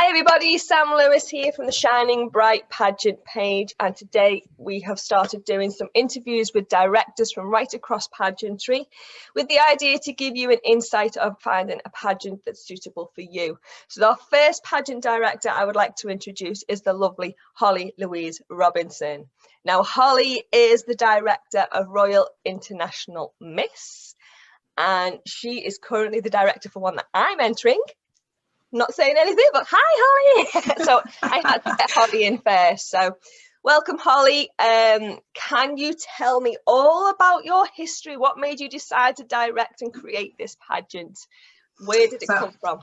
Hi everybody, Sam Lewis here from the Shining Bright Pageant page, and today we have started doing some interviews with directors from right across pageantry with the idea to give you an insight of finding a pageant that's suitable for you. So our first pageant director I would like to introduce is the lovely Holly Louise Robinson. Now Holly is the director of Royal International Miss, and she is currently the director for one that I'm entering. Not saying anything, but hi Holly. So I had to get Holly in first. So welcome Holly. Can you tell me all about your history? What made you decide to direct and create this pageant? Where did it come from?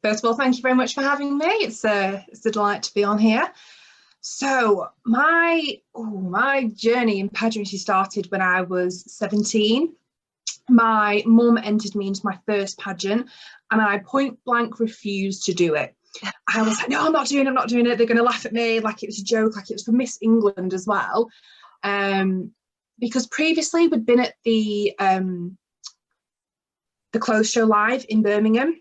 First of all, thank you very much for having me. It's a delight to be on here. So my journey in pageantry started when I was 17. My mum entered me into my first pageant and I point blank refused to do it. I was like, no, I'm not doing it. They're going to laugh at me, like it was a joke, like it was for Miss England as well. Because previously we'd been at the clothes show live in Birmingham,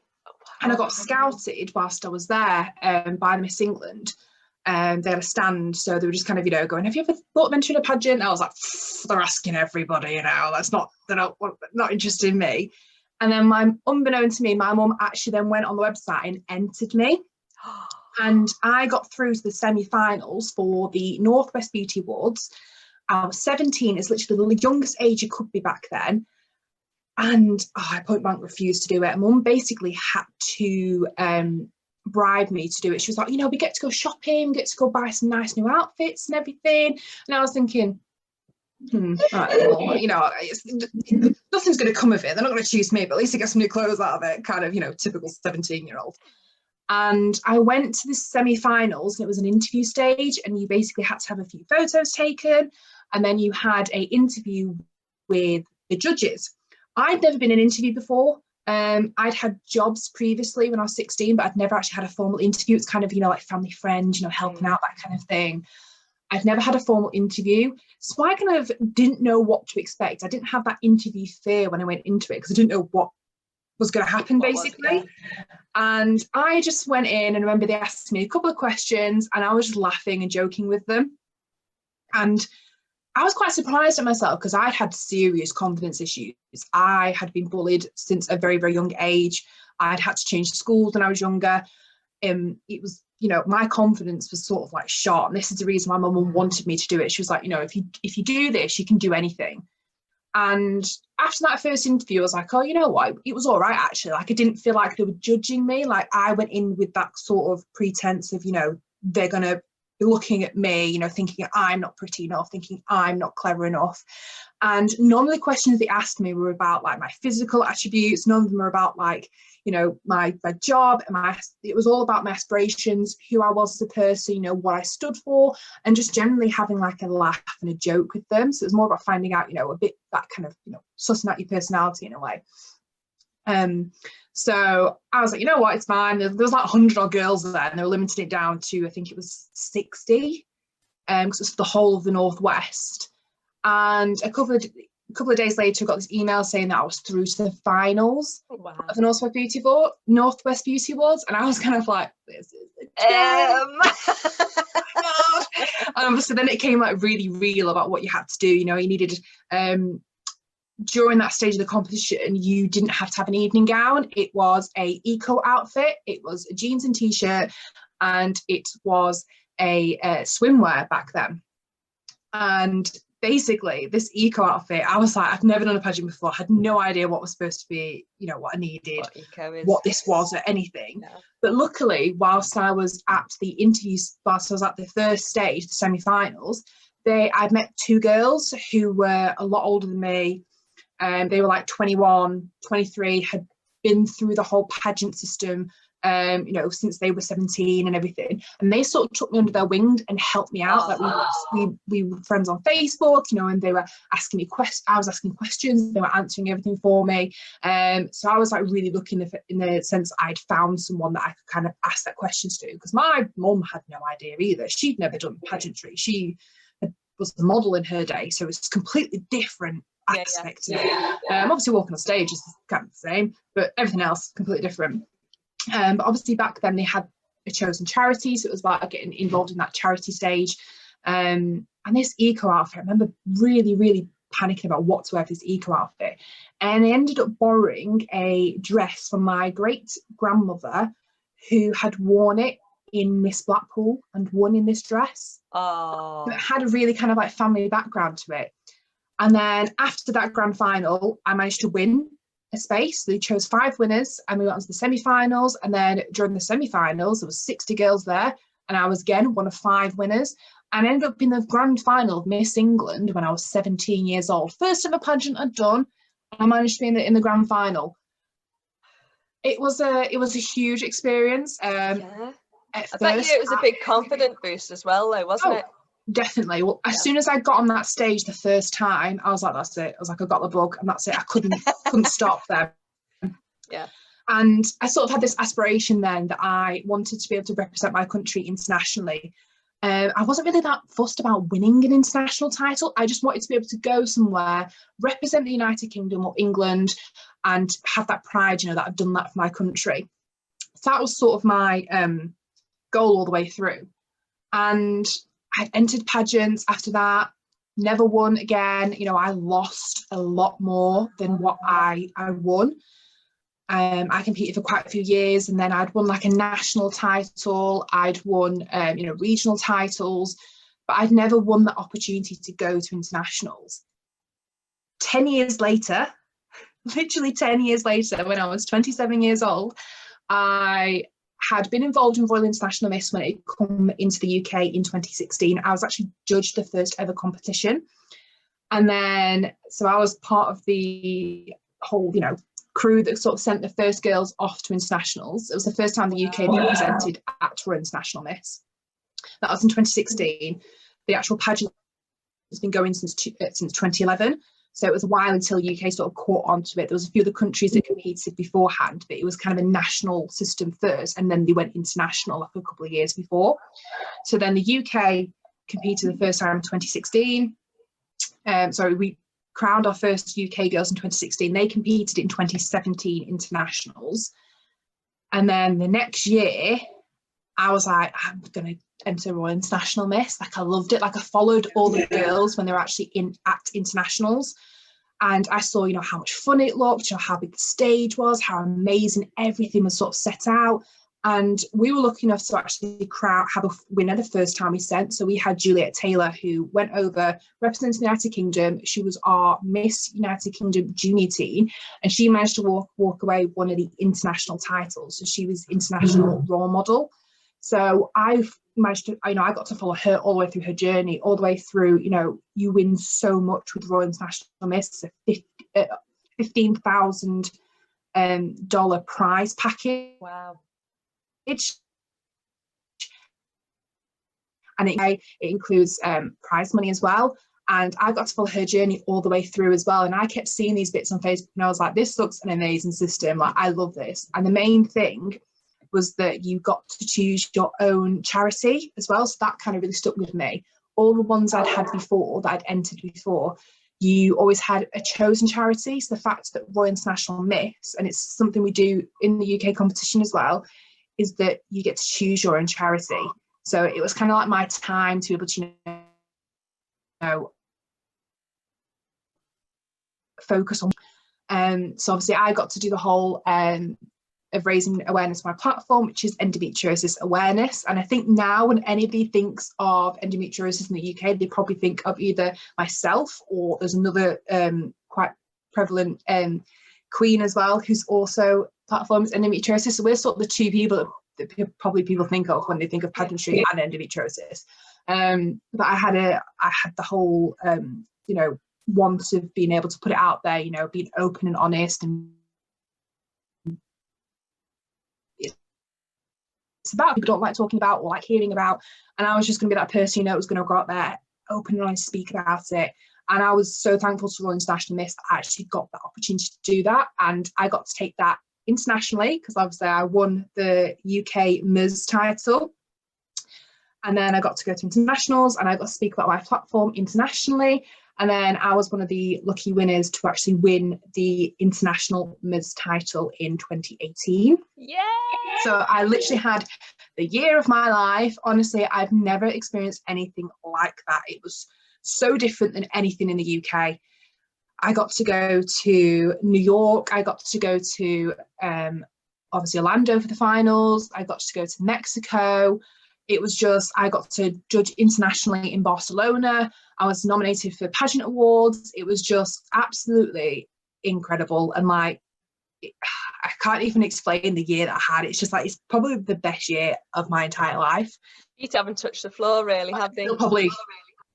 and I got scouted whilst I was there by the Miss England. They had a stand, so they were just kind of, going, have you ever thought of entering a pageant? I was like, they're asking everybody, they're not interested in me. And then unbeknown to me, my mum actually then went on the website and entered me. And I got through to the semi-finals for the Northwest Beauty Awards. I was 17, it's literally the youngest age you could be back then. And I point blank refused to do it. Mum basically had to bribe me to do it. She was like, we get to go shopping, get to go buy some nice new outfits and everything. And I was thinking, right, nothing's going to come of it. They're not going to choose me, but at least I get some new clothes out of it. Kind of, typical 17-year-old. And I went to the semi-finals, and it was an interview stage, and you basically had to have a few photos taken, and then you had an interview with the judges. I'd never been in an interview before. I'd had jobs previously when I was 16, but I'd never actually had a formal interview. It's kind of, like family friend, helping out, that kind of thing. I've never had a formal interview. So I kind of didn't know what to expect. I didn't have that interview fear when I went into it because I didn't know what was going to happen, basically. And I just went in, and I remember they asked me a couple of questions and I was just laughing and joking with them. And I was quite surprised at myself because I'd had serious confidence issues. I had been bullied since a very, very young age. I'd had to change schools when I was younger. It was, my confidence was sort of like shot. And this is the reason why my mum wanted me to do it. She was like, if you do this, you can do anything. And after that first interview, I was like, oh, you know what? It was all right, actually. Like, I didn't feel like they were judging me. Like, I went in with that sort of pretense of, they're going to be looking at me, thinking I'm not pretty enough, thinking I'm not clever enough. And none of the questions they asked me were about like my physical attributes. None of them were about like, my job. It was all about my aspirations, who I was as a person, what I stood for, and just generally having like a laugh and a joke with them. So it was more about finding out, a bit that kind of, sussing out your personality in a way. So I was like, it's fine. There was like 100 odd girls there, and they were limiting it down to, I think it was 60, because it's for the whole of the Northwest. And a couple of days later, I got this email saying that I was through to the finals of the Northwest Beauty Awards, and I was kind of like, this is so then it came like really real about what you had to do. You needed during that stage of the competition, you didn't have to have an evening gown. It was a eco outfit. It was a jeans and t-shirt, and it was a swimwear back then. And basically, this eco outfit, I was like, I've never done a pageant before. I had no idea what was supposed to be, what I needed, what this was, or anything. No. But luckily, whilst I was at the interviews, whilst I was at the first stage, the semi-finals, I'd met two girls who were a lot older than me. They were like 21, 23, had been through the whole pageant system, since they were 17 and everything. And they sort of took me under their wing and helped me out. Like we were friends on Facebook, and they were asking me questions. I was asking questions. They were answering everything for me. So I was like really lucky in the sense I'd found someone that I could kind of ask that questions to, because my mum had no idea either. She'd never done pageantry. She was a model in her day, so it's completely different aspect of it. Obviously walking on stage is kind of the same, but everything else completely different. But obviously back then they had a chosen charity, so it was about getting involved in that charity stage. And this eco outfit, I remember really panicking about what to wear for this eco outfit, and I ended up borrowing a dress from my great grandmother, who had worn it in Miss Blackpool and won in this dress. Oh, so it had a really kind of like family background to it. And then after that grand final, I managed to win a space. They chose 5 winners, and we went on to the semi-finals. And then during the semi-finals, there was 60 girls there, and I was again one of 5 winners. And I ended up in the grand final of Miss England when I was 17 years old. First ever pageant I'd done, and I managed to be in the grand final. It was a huge experience. Yeah. I bet you it was a big confidence boost as well, though, wasn't it? Definitely. Well, as soon as I got on that stage the first time, I was like, that's it. I was like, I got the bug, and that's it. I couldn't stop there. Yeah. And I sort of had this aspiration then that I wanted to be able to represent my country internationally. I wasn't really that fussed about winning an international title. I just wanted to be able to go somewhere, represent the United Kingdom or England, and have that pride, that I've done that for my country. So that was sort of my goal all the way through. And I entered pageants after that, never won again. I lost a lot more than what I won. I competed for quite a few years, and then I'd won like a national title. I'd won, regional titles, but I'd never won the opportunity to go to internationals. 10 years later, literally 10 years later, when I was 27 years old, I had been involved in Royal International Miss when it came into the UK in 2016. I was actually judged the first ever competition. And then, so I was part of the whole, crew that sort of sent the first girls off to internationals. It was the first time the UK had been represented at Royal International Miss. That was in 2016. The actual pageant has been going since 2011. So it was a while until UK sort of caught onto it. There was a few other countries that competed beforehand, but it was kind of a national system first, and then they went international like a couple of years before. So then the UK competed the first time in 2016. We crowned our first UK girls in 2016. They competed in 2017 internationals. And then the next year, I was like, I'm going to enter Royal International Miss. Like, I loved it. Like, I followed all the girls when they were actually at internationals. And I saw, how much fun it looked, how big the stage was, how amazing everything was sort of set out. And we were lucky enough to actually have a winner the first time we sent. So we had Juliet Taylor, who went over representing the United Kingdom. She was our Miss United Kingdom junior teen, and she managed to walk away with one of the international titles. So she was international role model. So I've managed to, I got to follow her all the way through her journey, all the way through, you win so much with Royal International Miss. It's a $15,000 prize package. Wow. And it includes prize money as well. And I got to follow her journey all the way through as well. And I kept seeing these bits on Facebook, and I was like, this looks an amazing system. Like, I love this. And the main thing was that you got to choose your own charity as well. So that kind of really stuck with me. All the ones I'd had before, that I'd entered before, you always had a chosen charity. So the fact that Royal International Miss, and it's something we do in the UK competition as well, is that you get to choose your own charity. So it was kind of like my time to be able to, focus on. So obviously I got to do the whole of raising awareness for my platform, which is endometriosis awareness. And I think now when anybody thinks of endometriosis in the UK, they probably think of either myself, or there's another quite prevalent queen as well, who's also platforms endometriosis. So we're sort of the two people that people think of when they think of pageantry and endometriosis. But I had the whole want of being able to put it out there, being open and honest, and it's about people don't like talking about or like hearing about. And I was just going to be that person, was going to go out there, open and honest, speak about it. And I was so thankful to Royal International Miss that I actually got that opportunity to do that. And I got to take that internationally, because obviously I won the UK Ms title. And then I got to go to internationals, and I got to speak about my platform internationally. And then I was one of the lucky winners to actually win the international Ms title in 2018. Yay! So I literally had the year of my life. Honestly, I've never experienced anything like that. It was so different than anything in the UK. I got to go to New York. I got to go to obviously Orlando for the finals. I got to go to Mexico. It was just, I got to judge internationally in Barcelona. I was nominated for Pageant Awards. It was just absolutely incredible. And like, I can't even explain the year that I had. It's just like, it's probably the best year of my entire life. You haven't touched the floor really, have they? Probably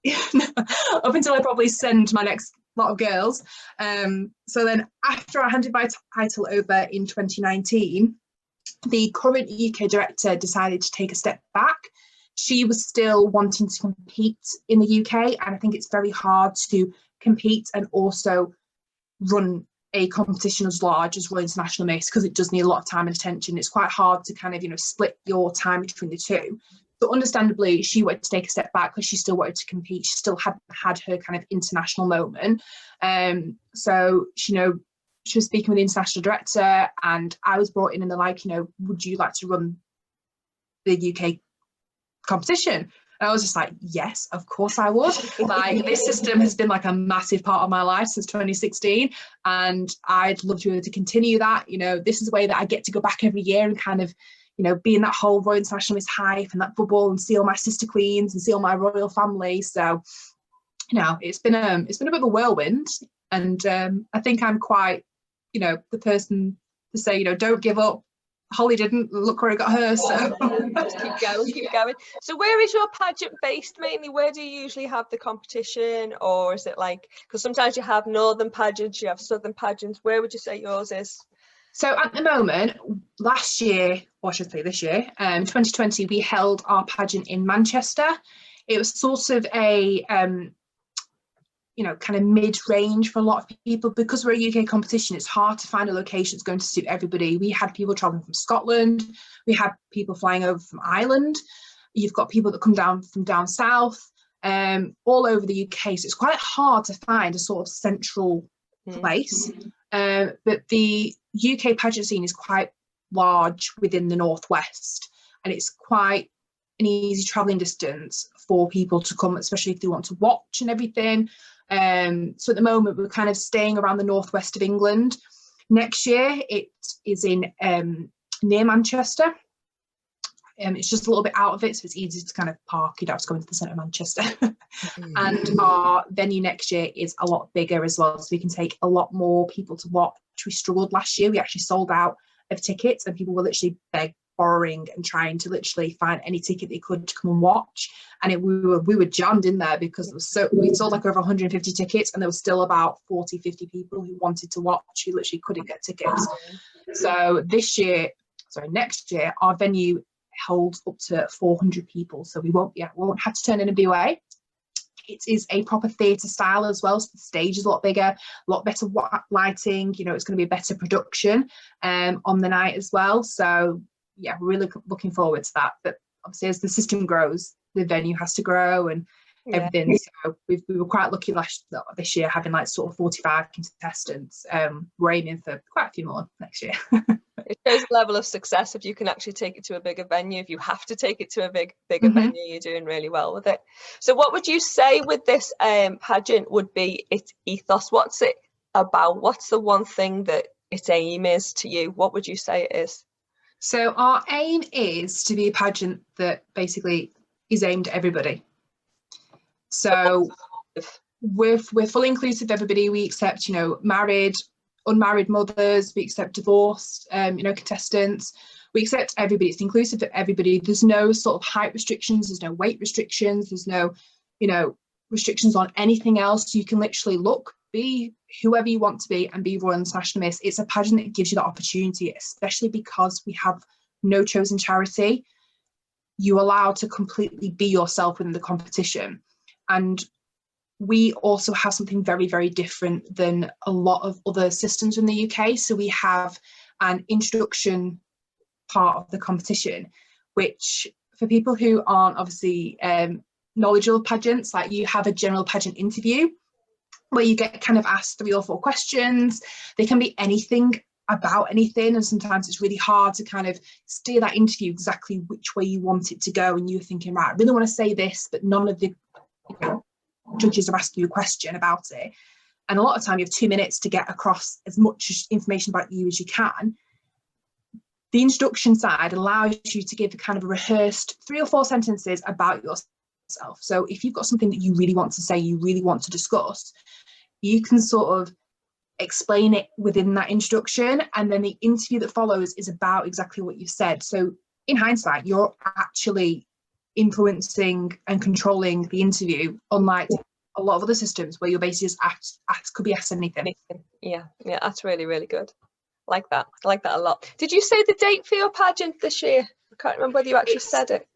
up until I probably send my next lot of girls. So then after I handed my title over in 2019, the current UK director decided to take a step back. She was still wanting to compete in the UK, and I think it's very hard to compete and also run a competition as large as Royal International Miss, because it does need a lot of time and attention. It's quite hard to kind of, split your time between the two. So understandably, she wanted to take a step back because she still wanted to compete. She still had her kind of international moment. So she was speaking with the international director, and I was brought in, and they're like, would you like to run the UK competition? And I was just like, yes, of course I would. Like, this system has been like a massive part of my life since 2016, and I'd love to be able to continue that. This is a way that I get to go back every year and kind of, be in that whole Royal International Miss hype and that bubble, and see all my sister queens and see all my royal family. So, it's been a bit of a whirlwind, and I think I'm quite, the person to say, don't give up. Holly didn't. Look where it got her. So just keep going. So where is your pageant based mainly? Where do you usually have the competition, or is it like, because sometimes you have northern pageants, you have southern pageants. Where would you say yours is? So at the moment, last year, or I should say this year, 2020, we held our pageant in Manchester. It was sort of a kind of mid-range for a lot of people. Because we're a UK competition, it's hard to find a location that's going to suit everybody. We had people traveling from Scotland, we had people flying over from Ireland, you've got people that come down from down south, all over the UK. So it's quite hard to find a sort of central place. But the UK pageant scene is quite large within the Northwest, and it's quite an easy travelling distance for people to come, especially if they want to watch and everything. So at the moment, we're kind of staying around the northwest of England. Next year, it is in near Manchester. It's just a little bit out of it, so it's easy to kind of park. You don't have to go into the centre of Manchester. And our venue next year is a lot bigger as well, so we can take a lot more people to watch. We struggled last year. We actually sold out of tickets, and people were literally borrowing and trying to literally find any ticket they could to come and watch. And we were jammed in there because it was we sold like over 150 tickets, and there was still about 40-50 people who wanted to watch who literally couldn't get tickets. So next year, our venue holds up to 400 people, so we won't have to turn anybody away. It is a proper theatre style as well, so the stage is a lot bigger, a lot better lighting. It's going to be a better production on the night as well. So yeah, we're really looking forward to that. But obviously, as the system grows, the venue has to grow and everything. So we were quite lucky this year, having like sort of 45 contestants. We're aiming for quite a few more next year. It shows a level of success if you can actually take it to a bigger venue. If you have to take it to a bigger venue, you're doing really well with it. So what would you say with this pageant would be its ethos? What's it about? What's the one thing that its aim is to you? What would you say it is? So our aim is to be a pageant that basically is aimed at everybody. So we're fully inclusive of everybody. We accept, married, unmarried mothers, we accept divorced, contestants. We accept everybody. It's inclusive of everybody. There's no sort of height restrictions. There's no weight restrictions. There's no, restrictions on anything else. You can literally be whoever you want to be and be Royal International Miss. It's a pageant that gives you that opportunity, especially because we have no chosen charity. You're allowed to completely be yourself within the competition. And we also have something very, very different than a lot of other systems in the UK. So we have an introduction part of the competition, which for people who aren't obviously knowledgeable of pageants, like you have a general pageant interview where you get kind of asked 3 or 4 questions. They can be anything about anything, and sometimes it's really hard to kind of steer that interview exactly which way you want it to go, and you're thinking, right, I really want to say this, but none of the judges are asking you a question about it, and a lot of time you have 2 minutes to get across as much information about you as you can. The introduction side allows you to give a kind of a rehearsed 3 or 4 sentences about yourself. So if you've got something that you really want to say, you really want to discuss, you can sort of explain it within that introduction, and then the interview that follows is about exactly what you've said. So in hindsight, you're actually influencing and controlling the interview, unlike a lot of other systems where you're basically just could be asked anything. Yeah, that's really, really good. I like that a lot. Did you say the date for your pageant this year? I can't remember whether you actually said it.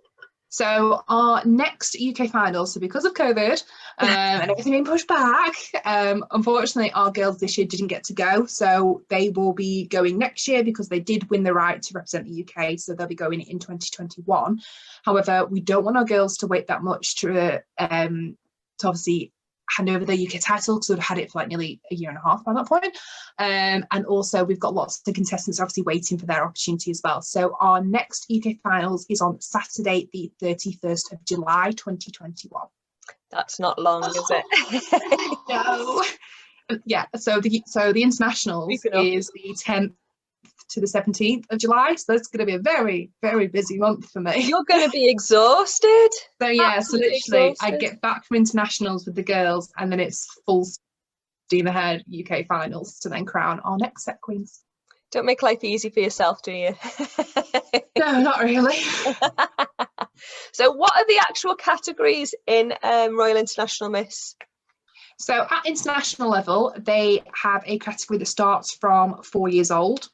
So our next UK finals, so because of COVID and everything being pushed back, unfortunately our girls this year didn't get to go. So they will be going next year because they did win the right to represent the UK. So they'll be going in 2021. However, we don't want our girls to wait that much to obviously hand over the UK title, because we've had it for like nearly a year and a half by that point. And also we've got lots of contestants obviously waiting for their opportunity as well. So our next UK finals is on Saturday, the 31st of July, 2021. That's not long, is it? No. Yeah, so the internationals is the 10th to the 17th of July, so that's going to be a very, very busy month for me. You're going to be exhausted. So yeah, so literally I get back from internationals with the girls, and then it's full steam ahead UK finals to then crown our next set queens. Don't make life easy for yourself, do you? No, not really. So what are the actual categories in Royal International Miss? So at international level, they have a category that starts from 4 years old.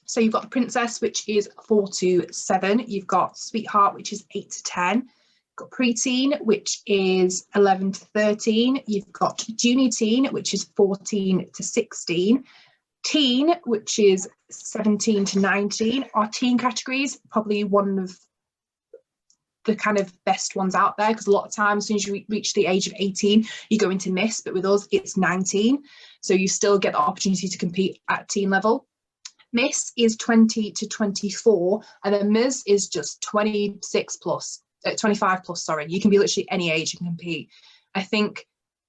So you've got the Princess, which is 4 to 7. You've got Sweetheart, which is 8 to 10. You've got Preteen, which is 11 to 13. You've got Junior Teen, which is 14 to 16. Teen, which is 17 to 19. Our teen categories, probably one of the kind of best ones out there, because a lot of times as soon as you reach the age of 18 you go into Miss, but with us it's 19, so you still get the opportunity to compete at teen level. Miss is 20 to 24, and then Ms is just 25 plus, sorry. You can be literally any age and compete. I think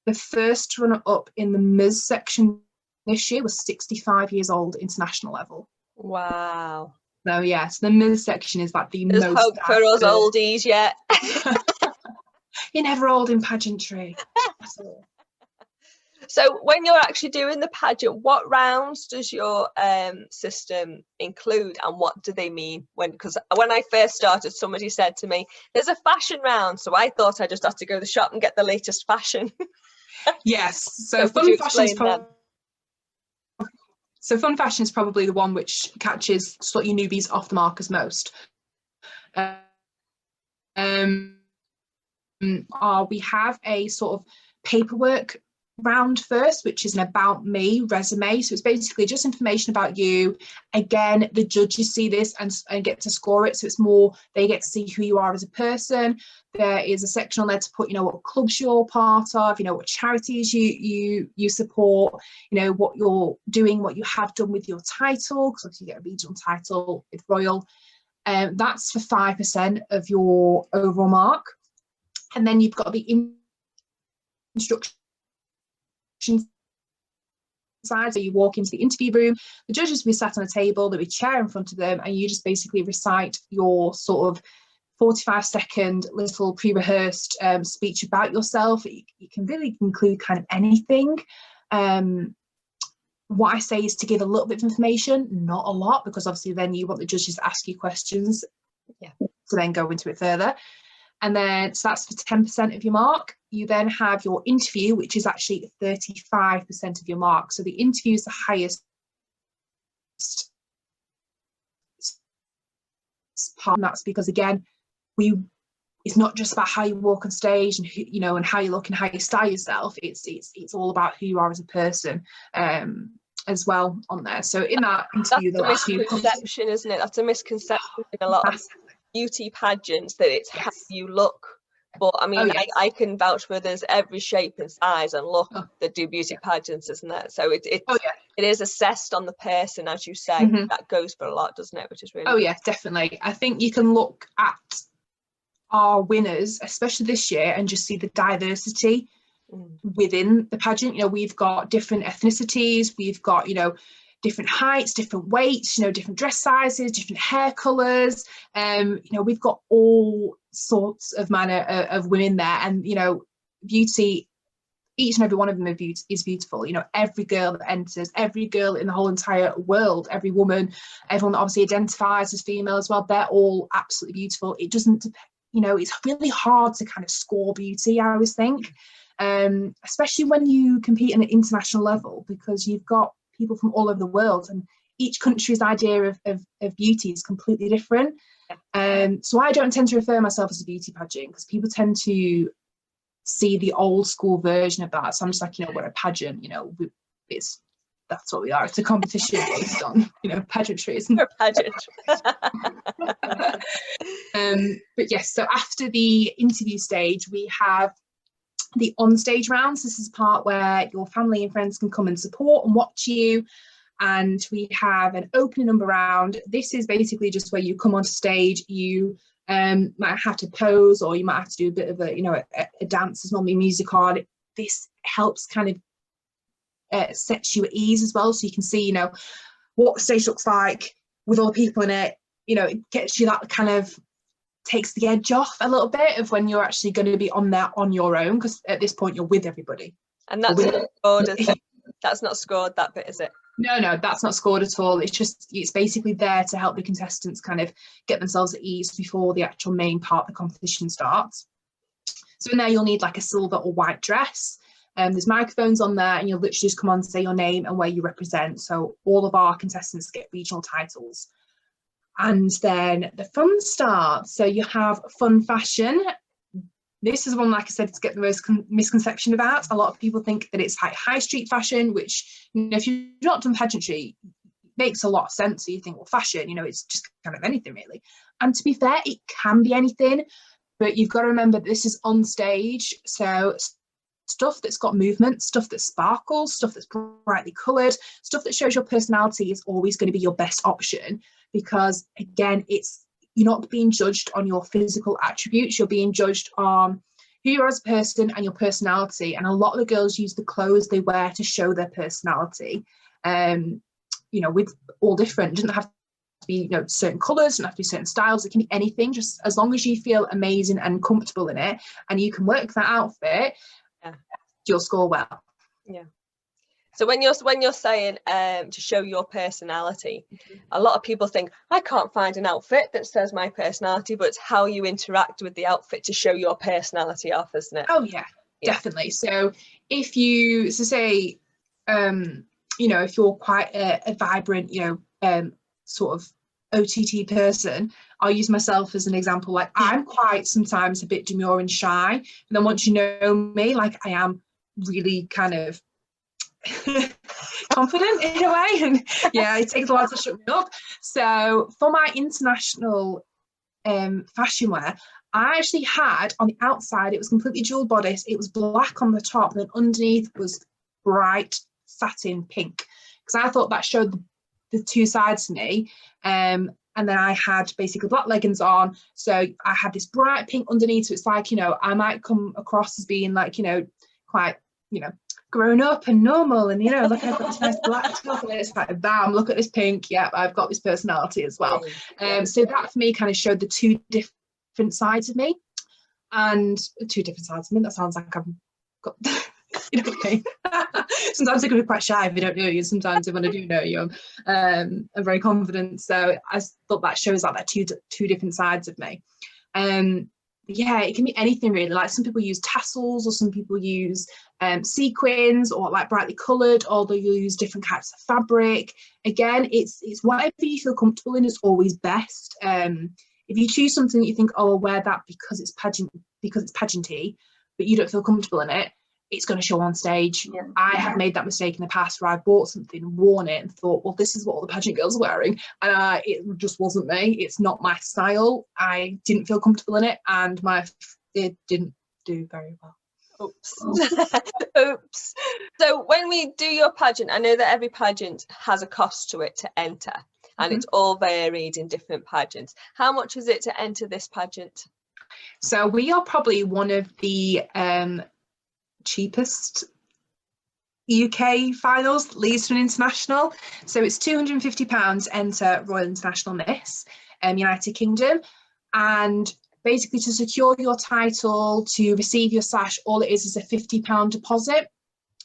the first runner up in the Ms section this year was 65 years old international level. Wow. So yes, the Ms section is like There's most hope for us oldies yet. You're never old in pageantry. So when you're actually doing the pageant, what rounds does your system include, and what do they mean? Because when I first started, somebody said to me, there's a fashion round, so I thought I just had to go to the shop and get the latest fashion. Yes, so fun fashion is probably the one which catches sort of your newbies off the mark as most. We have a sort of paperwork round first, which is an about me resume. So it's basically just information about you. Again, the judges see this and get to score it, so it's more they get to see who you are as a person. There is a section on there to put, what clubs you're part of, what charities you support, what you're doing, what you have done with your title, because obviously you get a regional title with Royal. That's for 5% of your overall mark. And then you've got the instruction side. So you walk into the interview room, the judges will be sat on a table, there'll be a chair in front of them, and you just basically recite your sort of 45-second little pre-rehearsed speech about yourself. You can really include kind of anything. What I say is to give a little bit of information, not a lot, because obviously then you want the judges to ask you questions to then go into it further. And then, so that's for 10% of your mark. You then have your interview, which is actually 35% of your mark. So the interview is the highest part, and that's because, again, it's not just about how you walk on stage and and how you look and how you style yourself. It's all about who you are as a person as well on there. So in that interview, that's a misconception, isn't it? That's a misconception in a lot of beauty pageants, that it's how you look But I mean, yes. I can vouch for there's every shape and size and look that do beauty pageants, isn't there? So it is assessed on the person, as you say. That goes for a lot, doesn't it? Which is really yeah, definitely. I think you can look at our winners, especially this year, and just see the diversity within the pageant. You know, we've got different ethnicities, we've got, you know, different heights, different weights, you know, different dress sizes, different hair colours. You know, we've got all sorts of manner of women there, and, you know, beauty, each and every one of them is beautiful. You know, every girl that enters, every girl in the whole entire world, every woman, everyone that obviously identifies as female as well, they're all absolutely beautiful. It doesn't, you know, it's really hard to kind of score beauty, I always think, especially when you compete at an international level, because you've got people from all over the world, and each country's idea of beauty is completely different. So I don't tend to refer myself as a beauty pageant, because people tend to see the old school version of that. So I'm just like, you know, we're a pageant, you know, that's what we are. It's a competition based on, you know, pageantry, isn't it? pageant. But yes, so after the interview stage, we have the on-stage rounds. This is the part where your family and friends can come and support and watch you. And we have an opening number round. This is basically just where you come onto stage, you might have to pose, or you might have to do a bit of a, you know, a dance. There's normally music on. This helps kind of sets you at ease as well, so you can see, you know, what the stage looks like with all the people in it. You know, it gets you that kind of, takes the edge off a little bit of when you're actually going to be on there on your own, because at this point you're with everybody. And that's not scored, is it? That's not scored, that bit, is it? No, that's not scored at all. It's basically there to help the contestants kind of get themselves at ease before the actual main part of the competition starts. So in there you'll need like a silver or white dress. There's microphones on there, and you'll literally just come on, say your name and where you represent. So all of our contestants get regional titles. And then the fun starts. So you have fun fashion. This is one, like I said, to get the most misconception about. A lot of people think that it's like high street fashion, which, you know, if you've not done pageantry, makes a lot of sense. So you think, well, fashion, you know, it's just kind of anything really. And to be fair, it can be anything, but you've got to remember this is on stage. So stuff that's got movement, stuff that sparkles, stuff that's brightly coloured, stuff that shows your personality is always going to be your best option, because again, you're not being judged on your physical attributes, you're being judged on who you are as a person and your personality. And a lot of the girls use the clothes they wear to show their personality, you know, with all different, it doesn't have to be, you know, certain colours, doesn't have to be certain styles, it can be anything, just as long as you feel amazing and comfortable in it and you can work that outfit, you'll score well. Yeah. So when you're saying to show your personality, a lot of people think, I can't find an outfit that says my personality, but it's how you interact with the outfit to show your personality off, isn't it? Oh yeah, definitely. So if you, so say, you know, if you're quite a vibrant, you know, sort of OTT person, I'll use myself as an example. Like I'm quite sometimes a bit demure and shy, and then once you know me, like I am really kind of confident in a way, and yeah, it takes a while to shut me up. So for my international fashion wear, I actually had on the outside, it was completely jewel bodice, it was black on the top, and then underneath was bright satin pink, because I thought that showed the two sides to me. And then I had basically black leggings on, so I had this bright pink underneath, so it's like, you know, I might come across as being like, you know, quite, you know, grown up and normal, and, you know, look, I've got this nice black top, and it's like, bam, look at this pink, yep, I've got this personality as well. So that for me kind of showed the two different sides of me, and that sounds like I've got you know what I mean? Sometimes I can be quite shy if I don't know you, sometimes when I do know you, I'm very confident. So I thought that shows like that two different sides of me. Yeah, it can be anything really. Like some people use tassels, or some people use sequins, or like brightly coloured, or they'll use different types of fabric. Again, it's whatever you feel comfortable in is always best. If you choose something that you think, oh, I'll wear that because it's pageanty, but you don't feel comfortable in it, it's going to show on stage. Yeah. I have made that mistake in the past where I bought something, worn it, and thought, well, this is what all the pageant girls are wearing, and it just wasn't me. It's not my style. I didn't feel comfortable in it, and it didn't do very well. Oops. Oops. So when we do your pageant, I know that every pageant has a cost to it to enter, and it's all varied in different pageants. How much is it to enter this pageant? So we are probably one of the cheapest UK finals, leads to an international. So it's £250 to enter Royal International Miss United Kingdom. And basically to secure your title, to receive your sash, all it is a £50 deposit.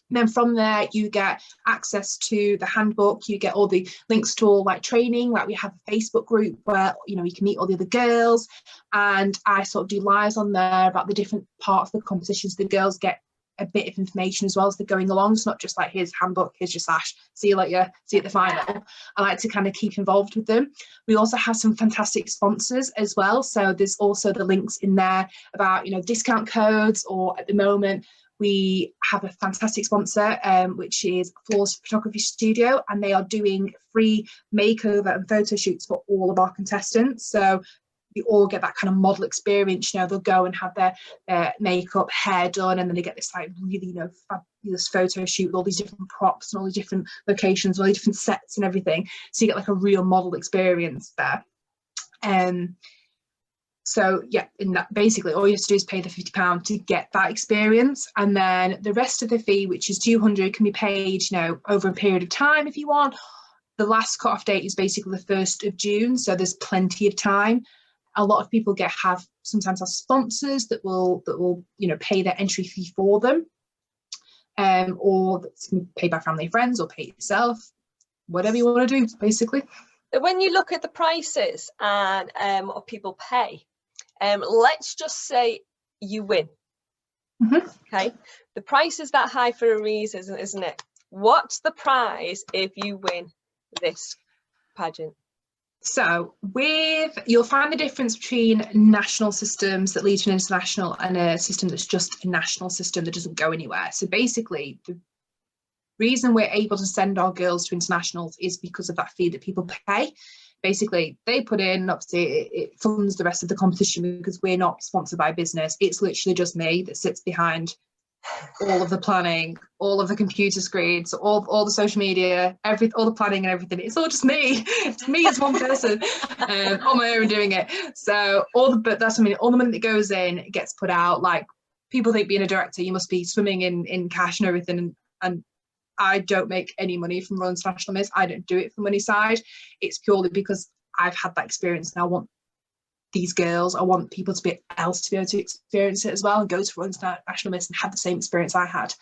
And then from there, you get access to the handbook, you get all the links to all like training, like we have a Facebook group where, you know, you can meet all the other girls, and I sort of do lives on there about the different parts of the competitions. The girls get a bit of information as well as they're going along. It's not just like, here's handbook, here's your sash, see you later, see you at the final. I like to kind of keep involved with them. We also have some fantastic sponsors as well. So there's also the links in there about, you know, discount codes, or at the moment, we have a fantastic sponsor, which is Flawless Photography Studio, and they are doing free makeover and photo shoots for all of our contestants. So you all get that kind of model experience. You know, they'll go and have their makeup, hair done, and then they get this like really, you know, fabulous photo shoot with all these different props and all these different locations, all these different sets and everything. So you get like a real model experience there. So yeah, in that, basically all you have to do is pay the £50 to get that experience, and then the rest of the fee, which is £200, can be paid, you know, over a period of time if you want. The last cut-off date is basically the 1st of June, so there's plenty of time. A lot of people sometimes have sponsors that will you know, pay their entry fee for them, or that's paid by family and friends, or pay it yourself, whatever you want to do, basically. When you look at the prices and what people pay, let's just say you win. Okay, the price is that high for a reason, isn't it? What's the prize if you win this pageant? So you'll find the difference between national systems that lead to an international and a system that's just a national system that doesn't go anywhere. So basically, the reason we're able to send our girls to internationals is because of that fee that people pay. Basically, they put in, obviously it funds the rest of the competition because we're not sponsored by business. It's literally just me that sits behind all of the planning, all of the computer screens, all the social media, all the planning and everything. It's all just me. It's me as one person on my own doing it. So all the money that goes in, it gets put out. Like, people think being a director, you must be swimming in cash and everything, and I don't make any money from Royal International Miss. I don't do it for money side. It's purely because I've had that experience, and I want these girls, I want people to be able to experience it as well, and go to Royal International Miss and have the same experience I had.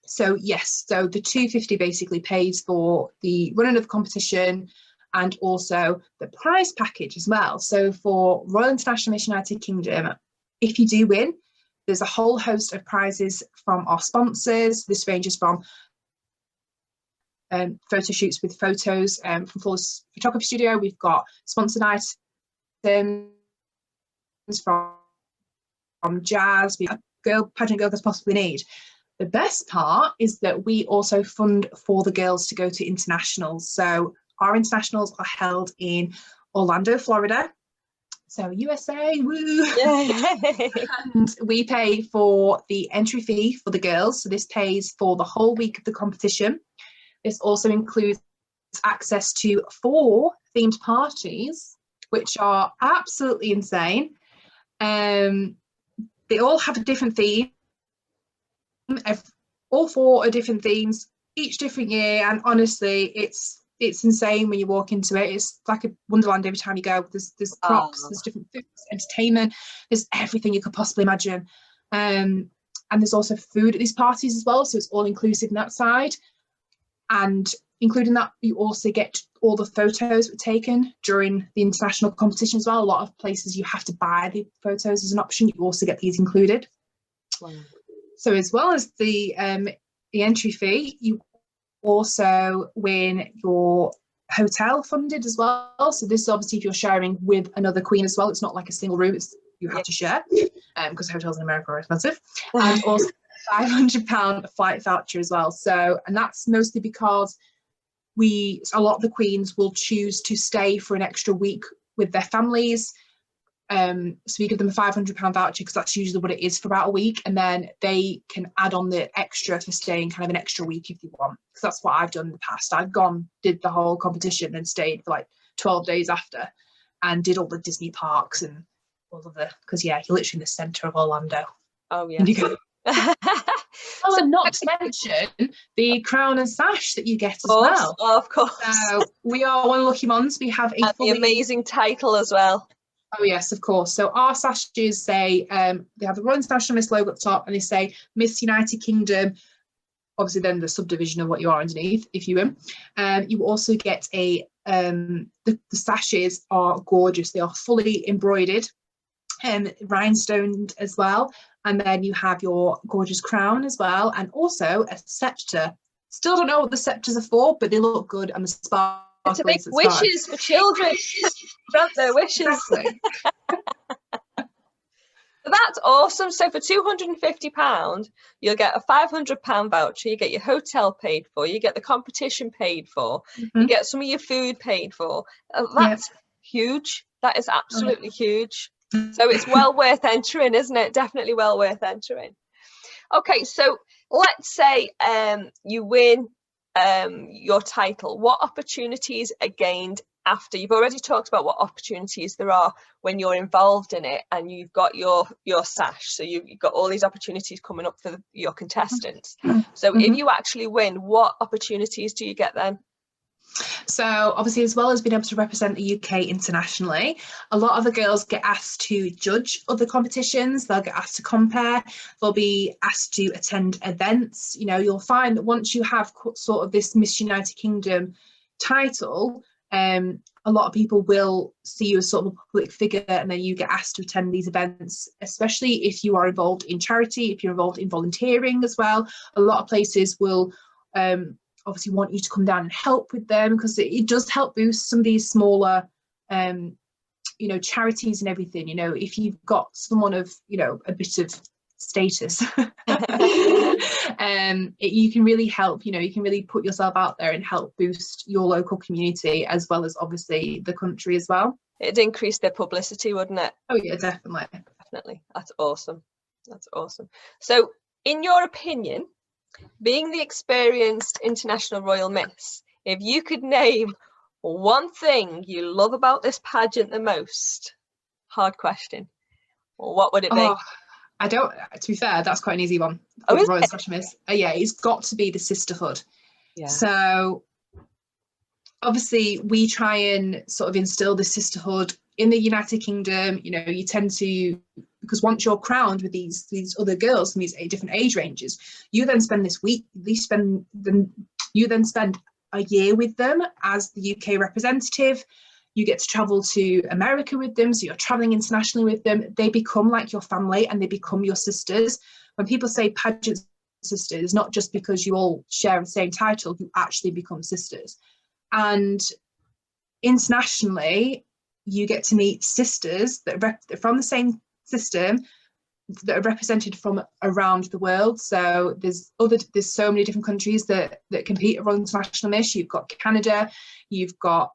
So yes, so the £250 basically pays for the running of the competition and also the prize package as well. So for Royal International Miss United Kingdom, if you do win, there's a whole host of prizes from our sponsors. This ranges from photo shoots with photos from Flawless Photography Studio. We've got sponsored items from Jazz. We have pageant girl girls possibly need. The best part is that we also fund for the girls to go to internationals. So our internationals are held in Orlando, Florida. So USA, woo! And we pay for the entry fee for the girls. So this pays for the whole week of the competition. This also includes access to 4 themed parties, which are absolutely insane. They all have a different theme. All 4 are different themes, each different year, and honestly, it's insane when you walk into it. It's like a wonderland every time you go. There's props, there's different foods, entertainment, there's everything you could possibly imagine. And there's also food at these parties as well, so it's all inclusive in that side. And including that, you also get all the photos that were taken during the international competition as well. A lot of places you have to buy the photos as an option. You also get these included. Wow. So as well as the entry fee, you also win your hotel funded as well. So this is obviously if you're sharing with another queen as well. It's not like a single room, you have to share, because hotels in America are expensive. And also £500 flight voucher as well. So, and that's mostly because a lot of the queens will choose to stay for an extra week with their families, So we give them a £500 voucher because that's usually what it is for about a week, and then they can add on the extra for staying kind of an extra week if you want, because that's what I've done in the past. I've did the whole competition and stayed for like 12 days after and did all the Disney parks and all of because you're literally in the centre of Orlando. Oh yeah. Oh, and not to mention the crown and sash that you get as well. Of course. So we are one of the lucky ones. We have the amazing title as well. Oh yes, of course. So our sashes say they have the Royal International Miss logo at the top, and they say Miss United Kingdom. Obviously, then the subdivision of what you are underneath, if you win. You also get the sashes are gorgeous. They are fully embroidered and rhinestoned as well. And then you have your gorgeous crown as well, and also a sceptre. Still don't know what the sceptres are for, but they look good, and the sparkles. To make wishes for children. Grant their wishes. Exactly. That's awesome. So for £250, you'll get a £500 voucher. You get your hotel paid for. You get the competition paid for. You get some of your food paid for. That's huge. That is absolutely huge. So it's well worth entering, isn't it? Definitely well worth entering. Okay, so let's say you win your title. What opportunities are gained after? You've already talked about what opportunities there are when you're involved in it and you've got your sash, so you've got all these opportunities coming up for your contestants. So if you actually win, what opportunities do you get then? So obviously, as well as being able to represent the UK internationally, a lot of the girls get asked to judge other competitions. They'll get asked to compare. They'll be asked to attend events. You know, you'll find that once you have sort of this Miss United Kingdom title, a lot of people will see you as sort of a public figure, and then you get asked to attend these events, especially if you are involved in charity, if you're involved in volunteering as well. A lot of places will obviously want you to come down and help with them, because it does help boost some of these smaller you know, charities and everything. You know, if you've got someone of, you know, a bit of status you can really help. You know, you can really put yourself out there and help boost your local community, as well as obviously the country as well. It'd increase their publicity, wouldn't it? Oh yeah, definitely. That's awesome. So in your opinion, being the experienced international royal miss, if you could name one thing you love about this pageant the most, hard question, what would it be? I don't, to be fair, that's quite an easy one. Oh, Royal International Miss. Yeah, it's got to be the sisterhood. Yeah. So obviously we try and sort of instill the sisterhood in the United Kingdom. You know, you tend to, because once you're crowned with these other girls from these different age ranges, you then spend this week, you then spend a year with them as the UK representative. You get to travel to America with them, so you're traveling internationally with them. They become like your family, and they become your sisters. When people say pageant sisters, not just because you all share the same title, you actually become sisters. And internationally, you get to meet sisters that are from the same system, that are represented from around the world. So there's so many different countries that compete at Royal International Miss. You've got Canada, you've got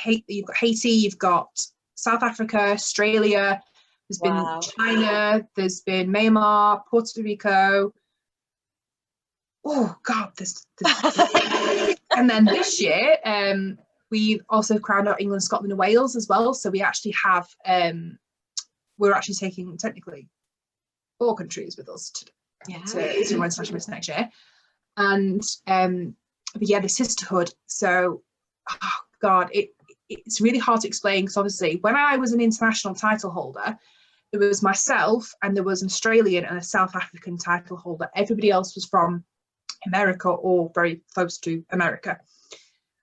Haiti, you've got South Africa, Australia, there's been China, there's been Myanmar, Puerto Rico. Oh God, there's and then this year we also crowned out England, Scotland and Wales as well. So we actually have we're actually taking technically 4 countries with us to Royal International Miss next year. And but yeah, the sisterhood. So oh God, it's really hard to explain, because obviously when I was an international title holder, there was myself and there was an Australian and a South African title holder. Everybody else was from America or very close to America.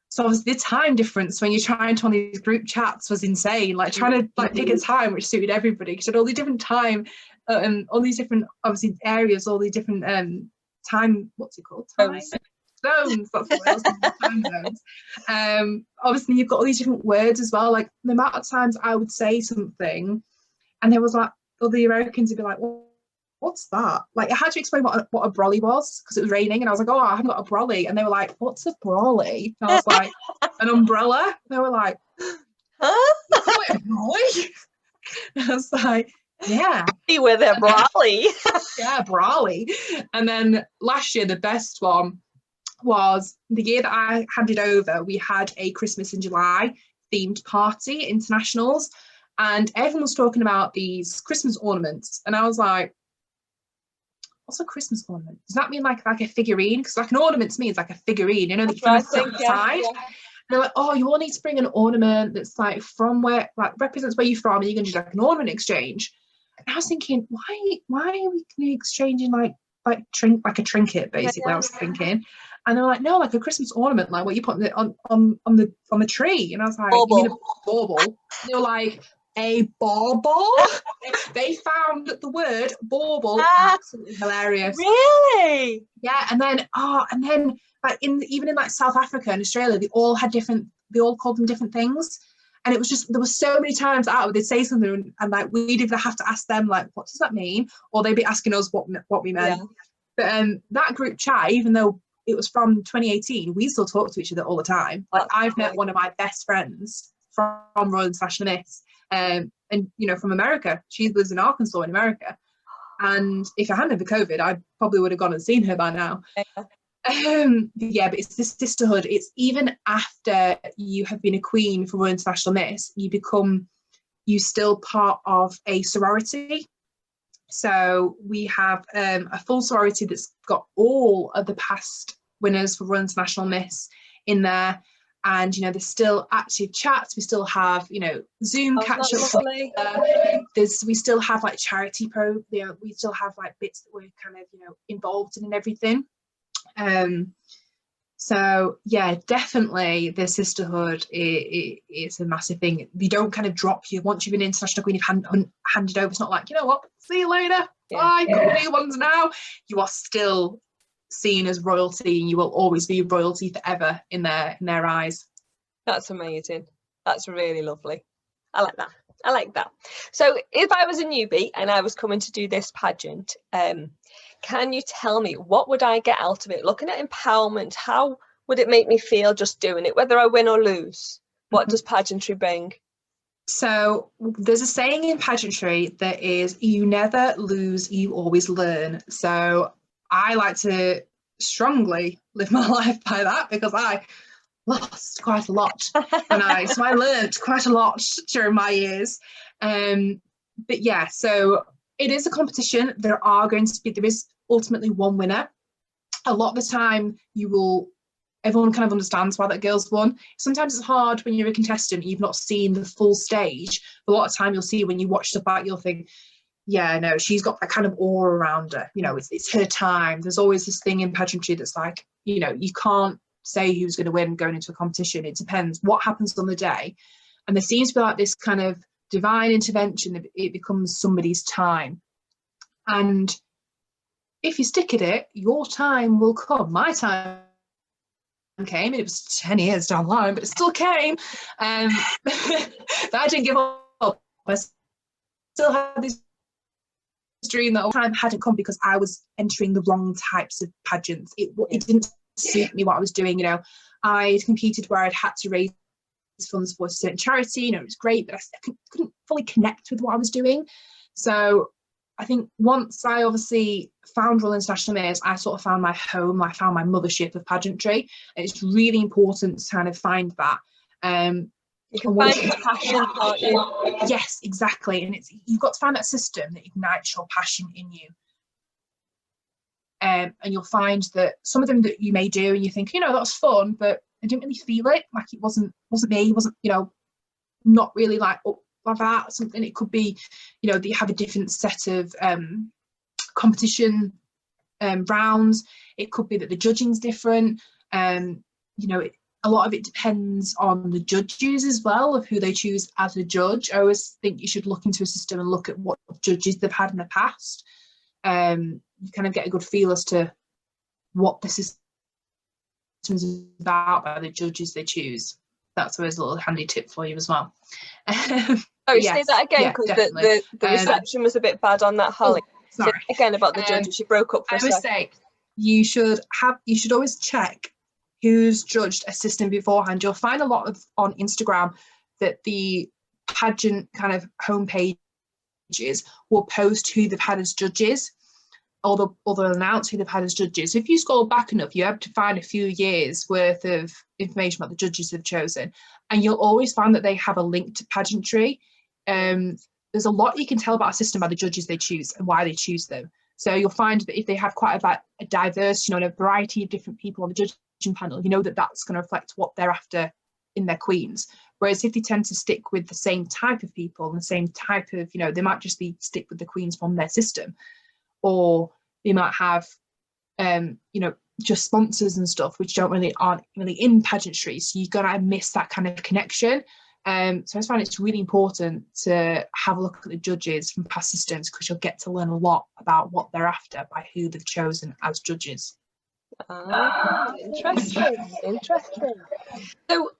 So obviously the time difference when you're trying to on these group chats was insane. Like trying to like pick a time which suited everybody, because all the different time, all these different obviously areas, all these different time. What's it called? Zones. That's what else. Time zones. Obviously you've got all these different words as well. Like the amount of times I would say something, and there was like all the Americans would be like, well, what's that? Like I had to explain what a brolly was, because it was raining, and I was like, oh, I haven't got a brolly, and they were like, what's a brolly? And I was like, an umbrella. They were like, huh? A brolly? I was like, yeah. With a brolly. Yeah, brolly. And then last year, the best one was the year that I handed over. We had a Christmas in July themed party at internationals, and everyone was talking about these Christmas ornaments, and I was like, what's a Christmas ornament? Does that mean like a figurine? Because like an ornament to me is like a figurine, you know, that you kind of set aside. Yeah. They're like, oh, you all need to bring an ornament that's like from where, like represents where you're from, and you're gonna do like an ornament exchange. And I was thinking, why are we exchanging like a trinket, basically? I was thinking. And they're like, no, like a Christmas ornament, like what you put on the tree. And I was like, bauble. You mean a bauble? And they were like, a bauble? They found the word bauble absolutely hilarious. Really? Yeah, and then like even in like South Africa and Australia, they all called them different things. And it was just, there were so many times out they'd say something and like we'd either have to ask them like, what does that mean? Or they'd be asking us what we meant. Yeah. But that group chat, even though it was from 2018, we still talk to each other all the time. Like I've met one of my best friends from Royal International Miss, and you know, from America. She lives in Arkansas in America. And if I hadn't had COVID, I probably would have gone and seen her by now. Yeah, but it's this sisterhood. It's even after you have been a queen for Royal International Miss, you still part of a sorority. So we have a full sorority that's got all of the past winners for Royal International Miss in there. And, you know, there's still active chats. We still have, you know, Zoom catch-ups. We still have like charity we still have like bits that we're kind of, you know, involved in and everything. So yeah, definitely the sisterhood is a massive thing. You don't kind of drop you once you've been international queen, you've handed over. It's not like, you know what, see you later, bye, got new ones now. You are still seen as royalty, and you will always be royalty forever in their eyes. That's amazing. That's really lovely. I like that. So if I was a newbie and I was coming to do this pageant, can you tell me what would I get out of it? Looking at empowerment, how would it make me feel just doing it, whether I win or lose? What does pageantry bring? So there's a saying in pageantry that is, you never lose, you always learn. So I like to strongly live my life by that, because I lost quite a lot so I learned quite a lot during my years. But yeah, so it is a competition. There is ultimately one winner. A lot of the time everyone kind of understands why that girl's won. Sometimes it's hard when you're a contestant and you've not seen the full stage. A lot of time you'll see, when you watch the back, you'll think, yeah, no, she's got that kind of aura around her. You know, it's her time. There's always this thing in pageantry that's like, you know, you can't say who's going to win going into a competition. It depends what happens on the day. And there seems to be like this kind of divine intervention. It becomes somebody's time. And if you stick at it, your time will come. My time came, and it was 10 years down the line, but it still came. But I didn't give up. I still had this dream that time hadn't come, because I was entering the wrong types of pageants. It didn't suit me what I was doing. You know, I competed where I'd had to raise funds for a certain charity. You know, it was great, but I couldn't fully connect with what I was doing. So I think once I obviously found Royal International Miss, I sort of found my home. I found my mothership of pageantry. And it's really important to kind of find that. You can find your passion, can't you? Yes, exactly. And you've got to find that system that ignites your passion in you. And you'll find that some of them that you may do, and you think, you know, that's fun, but I didn't really feel it. Like it wasn't me. It wasn't, you know, not really like up like that. Something. It could be, you know, that you have a different set of competition rounds. It could be that the judging's different. You know, a lot of it depends on the judges as well, of who they choose as a judge. I always think you should look into a system and look at what judges they've had in the past. You kind of get a good feel as to what the system is about by the judges they choose. That's always a little handy tip for you as well. Say that again, because the reception was a bit bad on that, Holly. Sorry. So again, about the judges, you broke up for a second. I would say you should always check who's judged a system beforehand. You'll find a lot of on Instagram that the pageant kind of homepage pages will post who they've had as judges, or they'll announce who they've had as judges. So if you scroll back enough, you're able to find a few years worth of information about the judges they've chosen, and you'll always find that they have a link to pageantry. There's a lot you can tell about a system by the judges they choose and why they choose them. So you'll find that if they have quite a diverse, and a variety of different people on the judging panel, you know that that's going to reflect what they're after in their queens. Whereas if they tend to stick with the same type of people and the same type of, they might just stick with the queens from their system, or they might have, just sponsors and stuff which aren't really in pageantry. So you're gonna miss that kind of connection. So I just find it's really important to have a look at the judges from past systems, because you'll get to learn a lot about what they're after by who they've chosen as judges. Interesting. So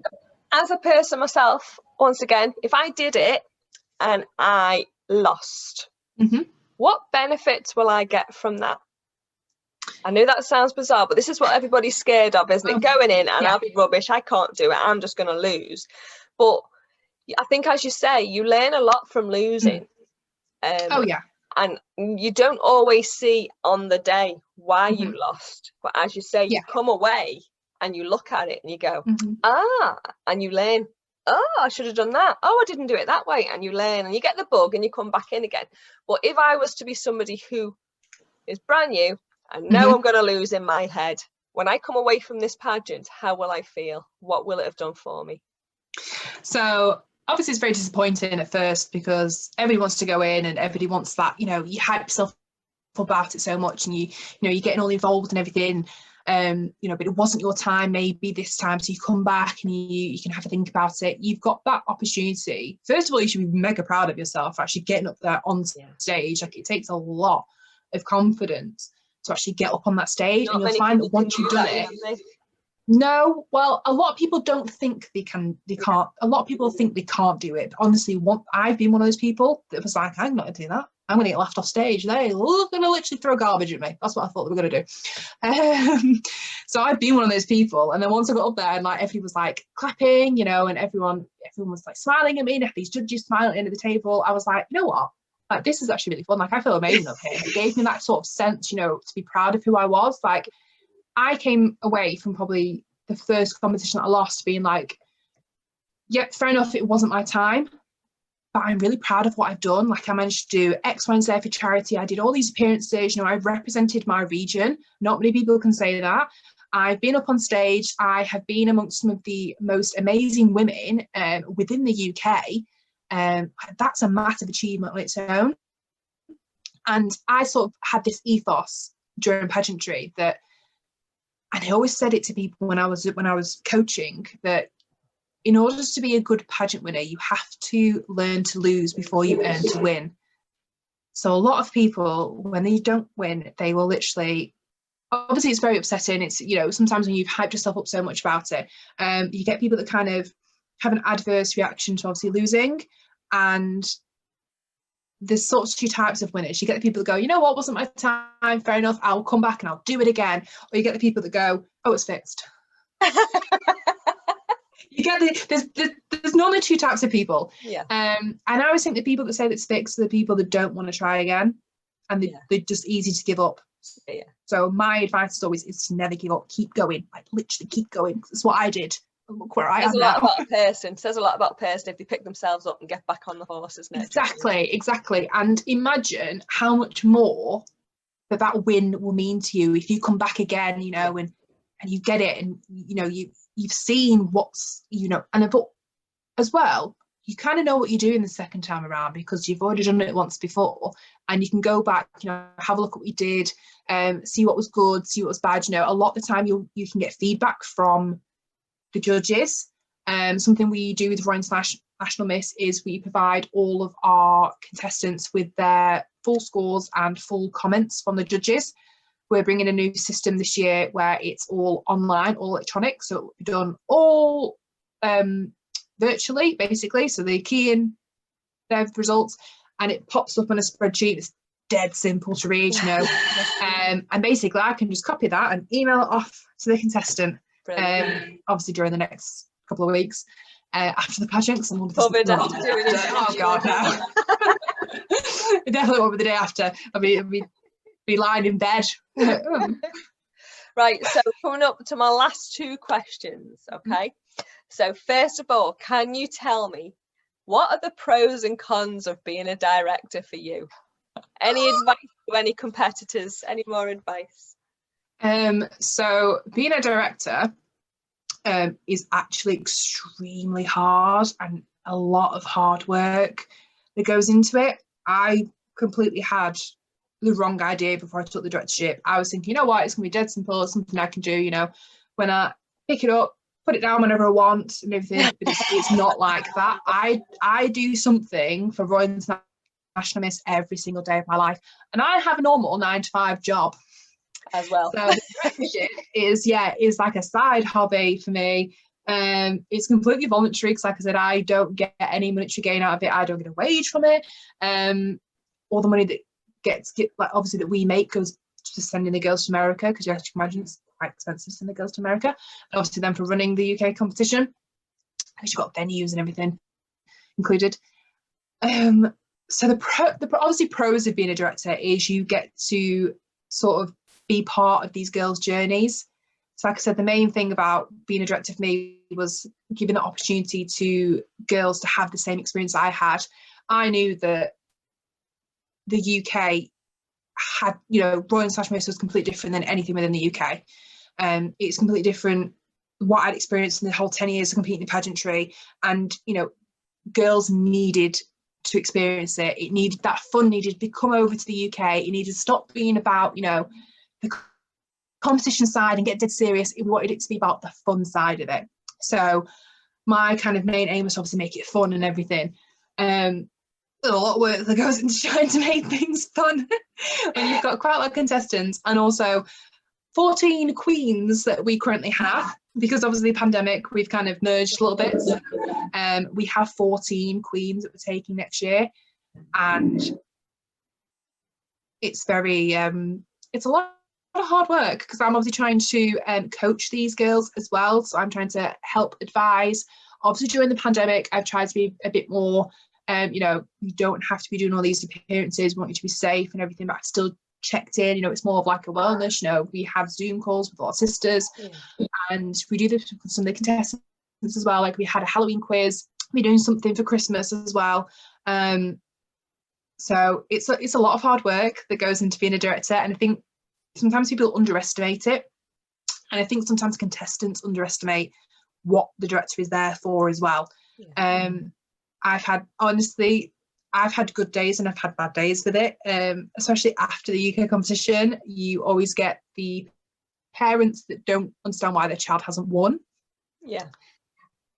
as a person myself, once again, if I did it and I lost, what benefits will I get from that? I know that sounds bizarre, but this is what everybody's scared of, isn't it? Going in and I'll be rubbish, I can't do it, I'm just going to lose. But I think, as you say, you learn a lot from losing. And you don't always see on the day why you lost. But as you say, you come away and you look at it and you go, and you learn, I should have done that. I didn't do it that way. And you learn and you get the bug and you come back in again. But if I was to be somebody who is brand new, I know I'm going to lose in my head, when I come away from this pageant, how will I feel? What will it have done for me? So obviously it's very disappointing at first, because everybody wants to go in and everybody wants that, you hype yourself about it so much, and you're getting all involved and everything, but it wasn't your time maybe this time, so you come back and you can have a think about it. You've got that opportunity. First of all, you should be mega proud of yourself for actually getting up there on stage. Like, it takes a lot of confidence to actually get up on that stage. Not, and you'll find that once you've done it, no, well, a lot of people don't think they can't. A lot of people think they can't do it. But honestly, I've been one of those people that was like, I'm not going to do that. I'm going to get laughed off stage. They're going to literally throw garbage at me. That's what I thought they were going to do. So I've been one of those people. And then once I got up there and everybody was clapping, and everyone was smiling at me, and these judges smiling at the end of the table, I was like, you know what? This is actually really fun. I feel amazing up here. It gave me that sort of sense, to be proud of who I was. I came away from probably the first competition that I lost being fair enough, it wasn't my time, but I'm really proud of what I've done. I managed to do X, Y, and Z for charity. I did all these appearances. I've represented my region. Not many people can say that. I've been up on stage. I have been amongst some of the most amazing women within the UK. That's a massive achievement on its own. And I sort of had this ethos during pageantry that, and I always said it to people when I was coaching, that in order to be a good pageant winner, you have to learn to lose before you earn to win. So a lot of people, when they don't win, they will literally, obviously it's very upsetting. It's, sometimes when you've hyped yourself up so much about it, you get people that kind of have an adverse reaction to obviously losing. And there's sort of two types of winners. You get the people that go, you know what, wasn't my time, fair enough, I'll come back and I'll do it again. Or you get the people that go, oh, it's fixed. You get there's normally two types of people. And I always think the people that say that it's fixed are the people that don't want to try again, and they're just easy to give up. So my advice is to never give up. Keep going. Literally keep going. That's what I did. Look where I am now. Says a lot about a person if they pick themselves up and get back on the horse, isn't it? Exactly. And imagine how much more that win will mean to you if you come back again, and you get it, and you've seen what's, and but as well, you kind of know what you're doing the second time around because you've already done it once before, and you can go back, have a look at what you did, see what was good, see what was bad. A lot of the time you can get feedback from the judges. Something we do with Royal National Miss is we provide all of our contestants with their full scores and full comments from the judges. We're bringing a new system this year where it's all online, all electronic, so it will be done all virtually, basically. So they key in their results and it pops up on a spreadsheet. It's dead simple to read, and basically I can just copy that and email it off to the contestant. Obviously during the next couple of weeks after the pageant, oh god, no. It definitely won't be the day after. I'll be lying in bed. Right, so coming up to my last two questions, okay? So first of all, can you tell me, what are the pros and cons of being a director for you? Any advice to any competitors? Any more advice? So being a director is actually extremely hard, and a lot of hard work that goes into it. I completely had the wrong idea before I took the directorship. I was thinking, you know what, it's gonna be dead simple, it's something I can do, you know, when I pick it up, put it down whenever I want and everything. But it's not like that. I do something for Royal International Miss every single day of my life, and I have a normal 9-to-5 job as well. So the directorship is like a side hobby for me. It's completely voluntary because, like I said, I don't get any monetary gain out of it. I don't get a wage from it. All the money that like obviously that we make goes to sending the girls to America, because you have to imagine it's quite expensive to send the girls to America. And obviously then for running the UK competition, because you've got venues and everything included. So the obviously pros of being a director is you get to sort of be part of these girls' journeys. So like I said, the main thing about being a director for me was giving the opportunity to girls to have the same experience I had. I knew that the UK had, you know, Royal International Miss was completely different than anything within the UK. It's completely different what I'd experienced in the whole 10 years of competing in pageantry, and, you know, girls needed to experience it. It needed, that fun needed to come over to the UK. It needed to stop being about, you know, the competition side and get dead serious. We wanted it to be about the fun side of it. So my kind of main aim was obviously make it fun and everything. There's a lot of work that goes into trying to make things fun when you've got quite a lot of contestants, and also 14 queens that we currently have, because obviously the pandemic, we've kind of merged a little bit. We have 14 queens that we're taking next year, and it's very it's a lot of hard work, because I'm obviously trying to coach these girls as well. So I'm trying to help advise. Obviously during the pandemic, I've tried to be a bit more you know, you don't have to be doing all these appearances, we want you to be safe and everything, but I still checked in. You know, it's more of like a wellness, you know, we have Zoom calls with our sisters, and we do this with some of the contestants as well. Like we had a Halloween quiz, we're doing something for Christmas as well. So it's a lot of hard work that goes into being a director, and I think sometimes people underestimate it, and I think sometimes contestants underestimate what the director is there for as well. I've had good days and I've had bad days with it, especially after the UK competition. You always get the parents that don't understand why their child hasn't won. Yeah.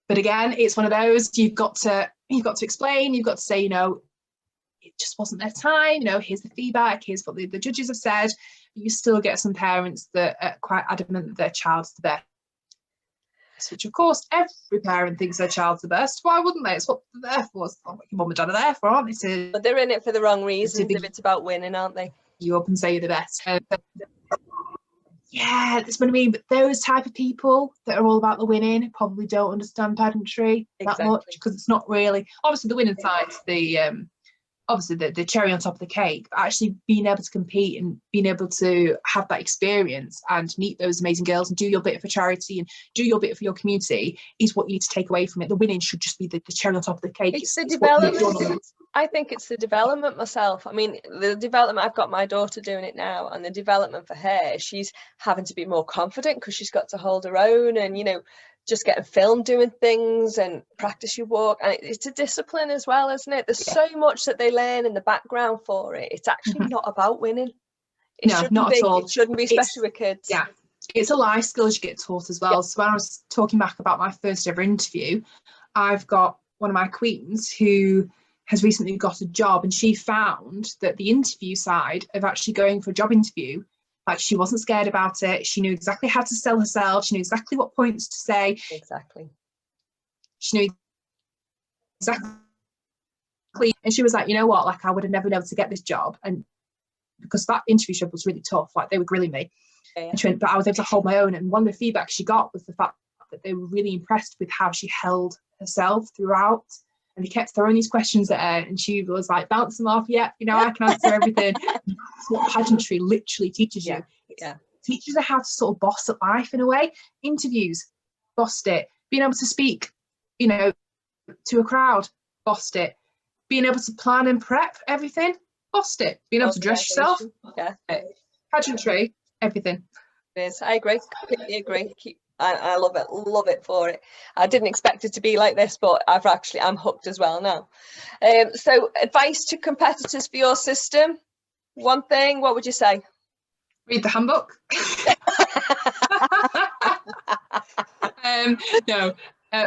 But again, it's one of those, you've got to explain, you've got to say, you know, it just wasn't their time, you know, here's the feedback, here's what the judges have said. But you still get some parents that are quite adamant that their child's the best, which of course every parent thinks their child's the best. Why wouldn't they? It's what they're there for. It's what your mum and dad are there for, aren't they? But they're in it for the wrong reasons if it's about winning, aren't they? You up and say you're the best. Yeah, that's what I mean. But those type of people that are all about the winning probably don't understand pageantry that much, because it's not really, obviously the winning side's the cherry on top of the cake, but actually being able to compete and being able to have that experience and meet those amazing girls and do your bit for charity and do your bit for your community is what you need to take away from it. The winning should just be the cherry on top of the cake. It's the development. I think it's the development myself. I mean, the development, I've got my daughter doing it now, and the development for her, she's having to be more confident because she's got to hold her own, and, you know, just getting filmed doing things and practice your walk, and it's a discipline as well, isn't it? There's so much that they learn in the background for it. It's actually not about winning. No, not at all. It shouldn't be, especially with kids. Yeah, it's a life skills you get taught as well. So when I was talking back about my first ever interview, I've got one of my queens who has recently got a job, and she found that the interview side of actually going for a job interview, like, she wasn't scared about it. She knew exactly how to sell herself. She knew exactly what points to say. Exactly. She knew exactly. And she was like, you know what? Like, I would have never been able to get this job. And because that interview job was really tough, like, they were grilling me. Yeah. And she went, but I was able to hold my own. And one of the feedback she got was the fact that they were really impressed with how she held herself throughout. and they kept throwing these questions at her, and she was like, bounce them off. Yeah, you know, I can answer everything. That's what pageantry literally teaches you. It teaches you how to sort of boss up life in a way. Interviews, bossed it. Being able to speak, you know, to a crowd, bossed it. Being able to plan and prep everything, bossed it. Being able to dress yourself, pageantry, everything. Yes, I agree, completely agree. I love it for it. I didn't expect it to be like this, but I'm hooked as well now. So advice to competitors for your system, one thing, what would you say? Read the handbook. No.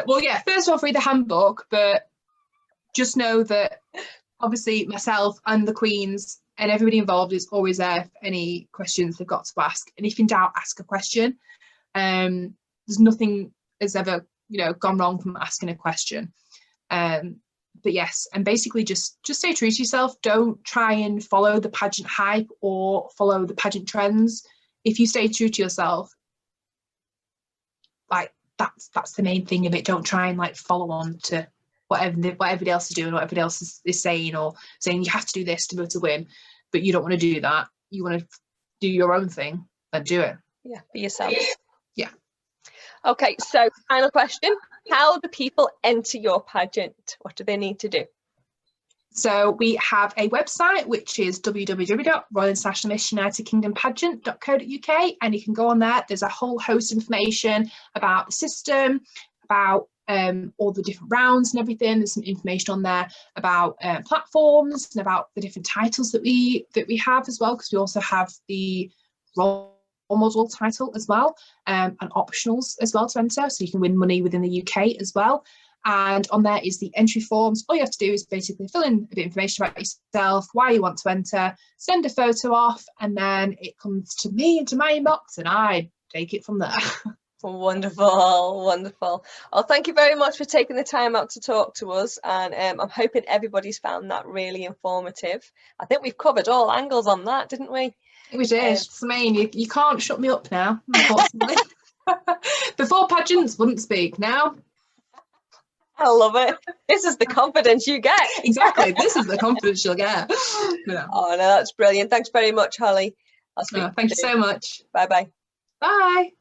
Well, yeah, first off, read the handbook, but just know that obviously myself and the queens and everybody involved is always there for any questions they've got to ask. And if in doubt, ask a question. There's nothing has ever, you know, gone wrong from asking a question. But yes, and basically just stay true to yourself. Don't try and follow the pageant hype or follow the pageant trends. If you stay true to yourself, like that's the main thing of it. Don't try and like follow on to what everybody else is doing, what everybody else is saying, or saying you have to do this to be able to win, but you don't want to do that. You want to do your own thing, then do it. Yeah, be yourself. Yeah. Okay, so final question. How do people enter your pageant? What do they need to do? So we have a website, which is www.royal/UnitedKingdomPageant.co.uk, and you can go on there. There's a whole host of information about the system, about all the different rounds and everything. There's some information on there about platforms and about the different titles that we have as well, because we also have the role model title as well, and optionals as well to enter, so you can win money within the UK as well. And on there is the entry forms. All you have to do is basically fill in a bit of information about yourself, why you want to enter, send a photo off, and then it comes to me into my inbox and I take it from there. Wonderful. Well, thank you very much for taking the time out to talk to us, and I'm hoping everybody's found that really informative. I think we've covered all angles on that, didn't we? We did. I mean, you can't shut me up now, unfortunately. Before pageants wouldn't speak. Now I love it. This is the confidence you get. Exactly. This is the confidence you'll get. Yeah. Oh no, that's brilliant. Thanks very much, Holly. Thank you so much. Bye-bye. Bye.